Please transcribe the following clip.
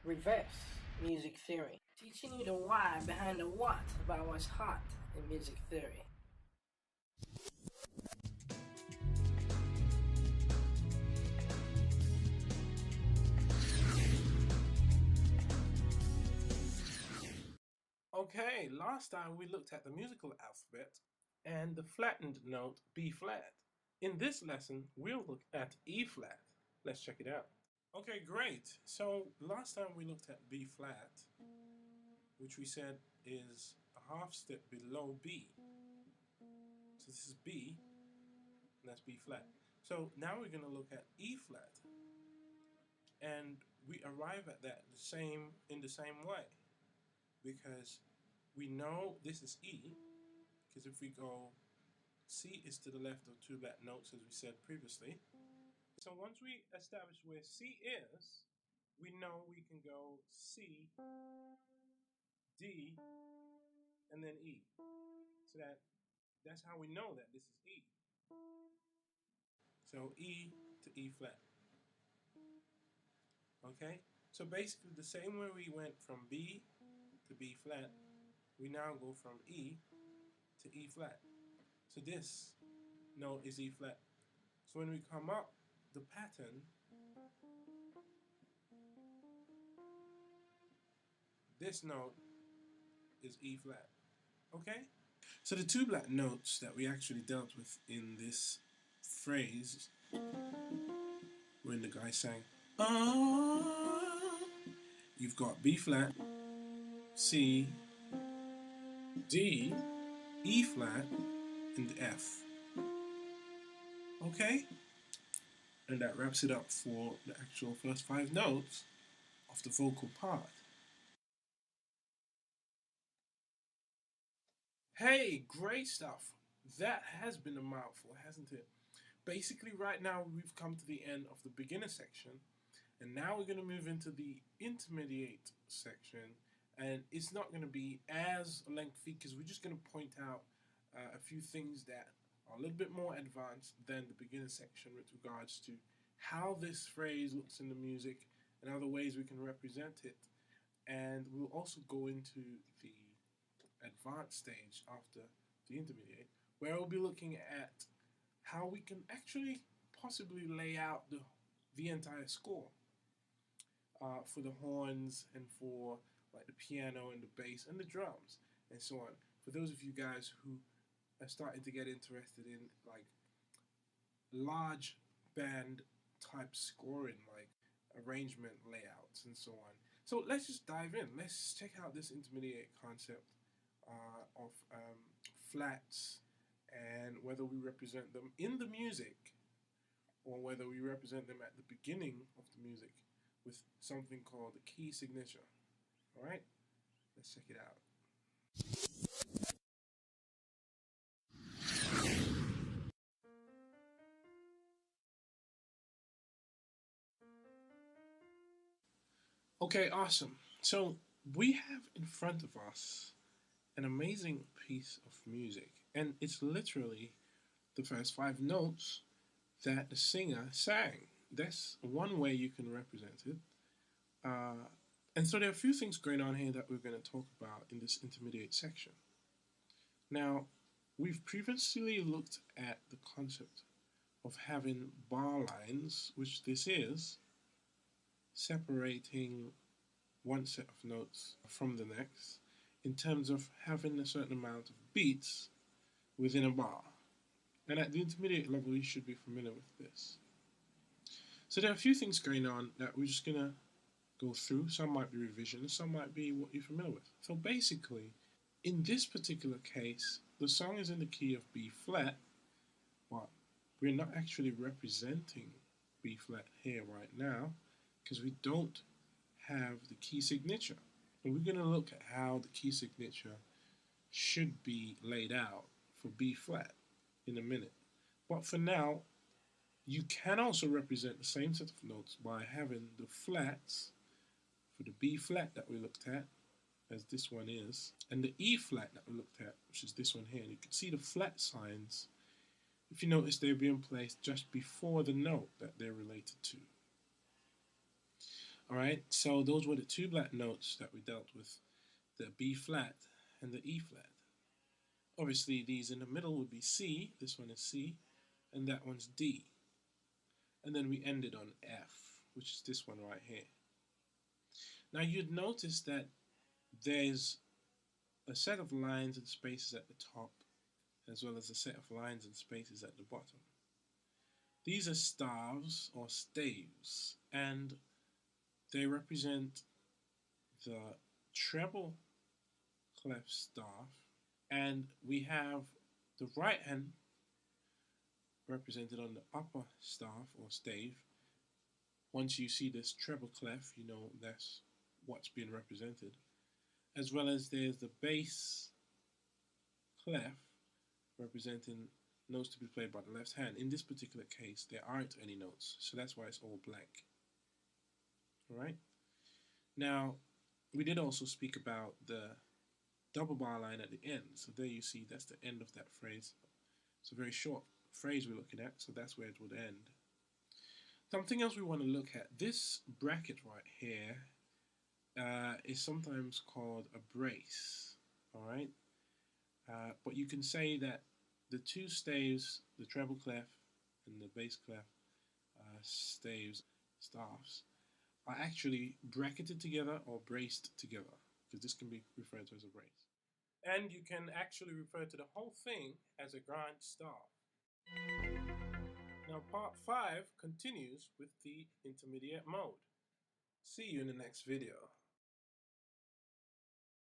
Reverse music theory, teaching you the why behind the what about what's hot in music theory. Okay, last time we looked at the musical alphabet and the flattened note B flat. In this lesson, we'll look at E flat. Let's check it out. Okay, great. So last time we looked at B flat, which we said is a half step below B. So this is B, and that's B flat. So now we're going to look at E flat, and we arrive at that in the same way, because we know this is E, because if we go C is to the left of two black notes, as we said previously. So once we establish where C is, we know we can go C, D, and then E. So that's how we know that this is E. So E to E flat. Okay? So basically the same way we went from B to B flat, we now go from E to E flat. So this note is E flat. So when we come up the pattern, this note is E flat. Okay? So the two black notes that we actually dealt with in this phrase, when the guy sang, ah, you've got B flat, C, D, E flat, and F. Okay? And that wraps it up for the actual first five notes of the vocal part. Hey, great stuff. That has been a mouthful, hasn't it? Basically, right now we've come to the end of the beginner section, and now we're going to move into the intermediate section, and it's not going to be as lengthy because we're just going to point out a few things that are a little bit more advanced than the beginner section with regards to how this phrase looks in the music and other ways we can represent it. And we'll also go into the advanced stage after the intermediate, where we'll be looking at how we can actually possibly lay out the entire score for the horns and for like the piano and the bass and the drums and so on. For those of you guys who are starting to get interested in like large band type scoring, like arrangement layouts and so on. So let's just dive in. Let's check out this intermediate concept of flats and whether we represent them in the music or whether we represent them at the beginning of the music with something called the key signature. All right, let's check it out. Okay, awesome. So we have in front of us an amazing piece of music, and it's literally the first five notes that the singer sang. That's one way you can represent it. Uh, and so there are a few things going on here that we're going to talk about in this intermediate section. Now, we've previously looked at the concept of having bar lines, which this is, separating one set of notes from the next in terms of having a certain amount of beats within a bar. And at the intermediate level, you should be familiar with this. So there are a few things going on that we're just going to go through. Some might be revisions, some might be what you're familiar with. So basically, in this particular case, the song is in the key of B flat, but we're not actually representing B flat here right now because we don't have the key signature. And we're going to look at how the key signature should be laid out for B flat in a minute. But for now, you can also represent the same set of notes by having the flats for the B flat that we looked at, as this one is, and the E flat that we looked at, which is this one here. And you can see the flat signs, if you notice, they're being placed just before the note that they're related to. Alright, so those were the two black notes that we dealt with, the B flat and the E flat. Obviously, these in the middle would be C, this one is C, and that one's D. And then we ended on F, which is this one right here. Now you'd notice that there's a set of lines and spaces at the top, as well as a set of lines and spaces at the bottom. These are staves or staves, and they represent the treble clef staff, and we have the right hand represented on the upper staff or stave. Once you see this treble clef, you know that's what's being represented, as well as there's the bass clef representing notes to be played by the left hand. In this particular case, there aren't any notes, so that's why it's all blank. Alright? Now, we did also speak about the double bar line at the end. So there you see that's the end of that phrase. It's a very short phrase we're looking at, so that's where it would end. Something else we want to look at, this bracket right here is sometimes called a brace. Alright? But you can say that the two staves, the treble clef and the bass clef staves, staffs, are actually bracketed together or braced together, because this can be referred to as a brace. And you can actually refer to the whole thing as a grand staff. Now part 5 continues with the intermediate mode. See you in the next video.